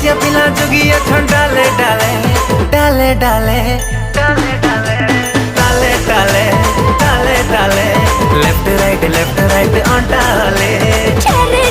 क्या पिला जोगी अच्छा डाले डाले डाले डाले डाले डाले डाले डाले डाले लेफ्ट राइट ऑन डाले। चले